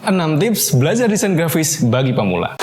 6 tips belajar desain grafis bagi pemula.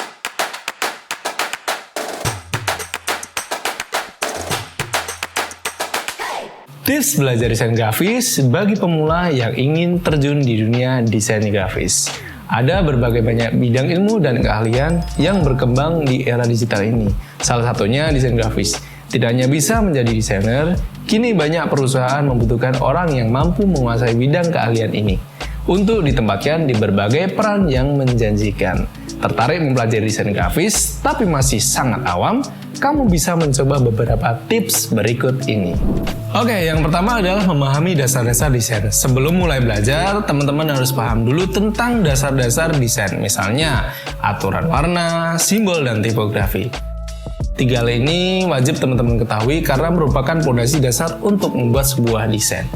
Tips belajar desain grafis bagi pemula yang ingin terjun di dunia desain grafis. Ada berbagai banyak bidang ilmu dan keahlian yang berkembang di era digital ini. Salah satunya desain grafis. Tidak hanya bisa menjadi desainer, kini banyak perusahaan membutuhkan orang yang mampu menguasai bidang keahlian ini untuk ditempatkan di berbagai peran yang menjanjikan. Tertarik mempelajari desain grafis tapi masih sangat awam? Kamu bisa mencoba beberapa tips berikut ini. Oke, yang pertama adalah memahami dasar-dasar desain. Sebelum mulai belajar, teman-teman harus paham dulu tentang dasar-dasar desain. Misalnya, aturan warna, simbol, dan tipografi. 3 hal ini wajib teman-teman ketahui karena merupakan fondasi dasar untuk membuat sebuah desain.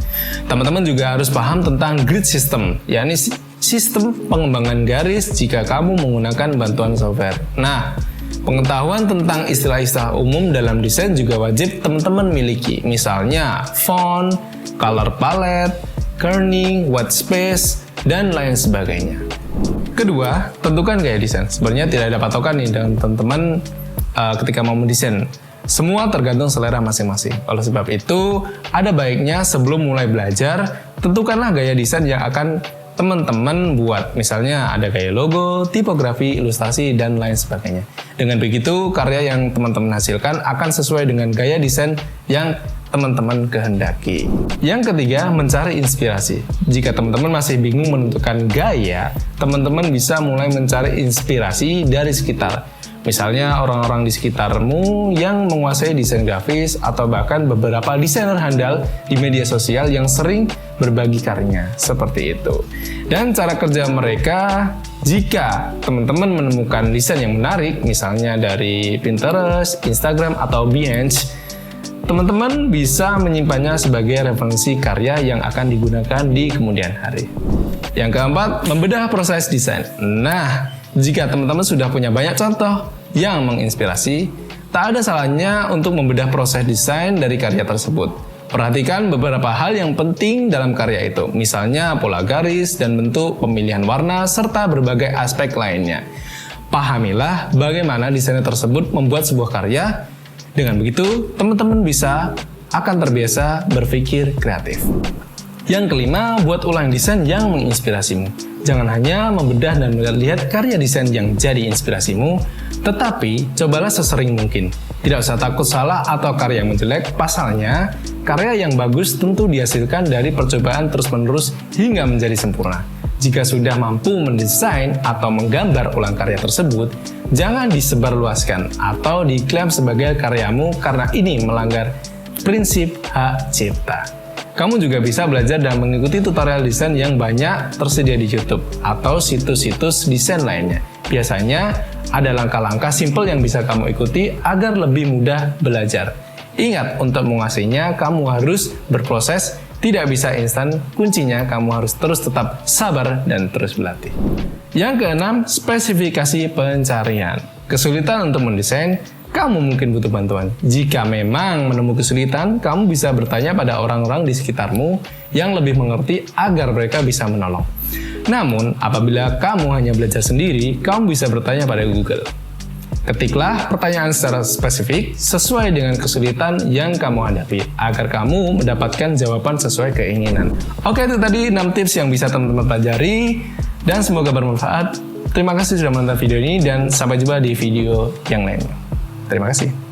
Teman-teman juga harus paham tentang grid system, yakni sistem pengembangan garis jika kamu menggunakan bantuan software. Nah, pengetahuan tentang istilah-istilah umum dalam desain juga wajib teman-teman miliki. Misalnya, font, color palette, kerning, white space, dan lain sebagainya. Kedua, tentukan gaya desain. Sebenarnya tidak ada patokan nih dengan teman-teman ketika mau mendesain. Semua tergantung selera masing-masing. Oleh sebab itu, ada baiknya sebelum mulai belajar, tentukanlah gaya desain yang akan teman-teman buat. Misalnya ada gaya logo, tipografi, ilustrasi, dan lain sebagainya. Dengan begitu, karya yang teman-teman hasilkan akan sesuai dengan gaya desain yang teman-teman kehendaki. Yang ketiga, mencari inspirasi. Jika teman-teman masih bingung menentukan gaya, teman-teman bisa mulai mencari inspirasi dari sekitar. Misalnya orang-orang di sekitarmu yang menguasai desain grafis atau bahkan beberapa desainer handal di media sosial yang sering berbagi karyanya, seperti itu. Dan cara kerja mereka, jika teman-teman menemukan desain yang menarik, misalnya dari Pinterest, Instagram, atau Behance, teman-teman bisa menyimpannya sebagai referensi karya yang akan digunakan di kemudian hari. Yang keempat, membedah proses desain. Nah, jika teman-teman sudah punya banyak contoh yang menginspirasi, tak ada salahnya untuk membedah proses desain dari karya tersebut. Perhatikan beberapa hal yang penting dalam karya itu, misalnya pola garis dan bentuk, pemilihan warna, serta berbagai aspek lainnya. Pahamilah bagaimana desainer tersebut membuat sebuah karya. Dengan begitu, teman-teman akan terbiasa berpikir kreatif. Yang kelima, buat ulang desain yang menginspirasimu. Jangan hanya membedah dan melihat karya desain yang jadi inspirasimu, tetapi cobalah sesering mungkin. Tidak usah takut salah atau karya yang menjelek, pasalnya karya yang bagus tentu dihasilkan dari percobaan terus-menerus hingga menjadi sempurna. Jika sudah mampu mendesain atau menggambar ulang karya tersebut, jangan disebarluaskan atau diklaim sebagai karyamu karena ini melanggar prinsip hak cipta. Kamu juga bisa belajar dan mengikuti tutorial desain yang banyak tersedia di YouTube atau situs-situs desain lainnya. Biasanya ada langkah-langkah simpel yang bisa kamu ikuti agar lebih mudah belajar. Ingat, untuk menguasainya kamu harus berproses, tidak bisa instan. Kuncinya kamu harus terus tetap sabar dan terus berlatih. Yang keenam, spesifikasi pencarian. Kesulitan untuk mendesain, kamu mungkin butuh bantuan. Jika memang menemukan kesulitan, kamu bisa bertanya pada orang-orang di sekitarmu yang lebih mengerti agar mereka bisa menolong. Namun, apabila kamu hanya belajar sendiri, kamu bisa bertanya pada Google. Ketiklah pertanyaan secara spesifik sesuai dengan kesulitan yang kamu hadapi, agar kamu mendapatkan jawaban sesuai keinginan. Oke, itu tadi 6 tips yang bisa teman-teman pelajari, dan semoga bermanfaat. Terima kasih sudah menonton video ini, dan sampai jumpa di video yang lainnya. Terima kasih.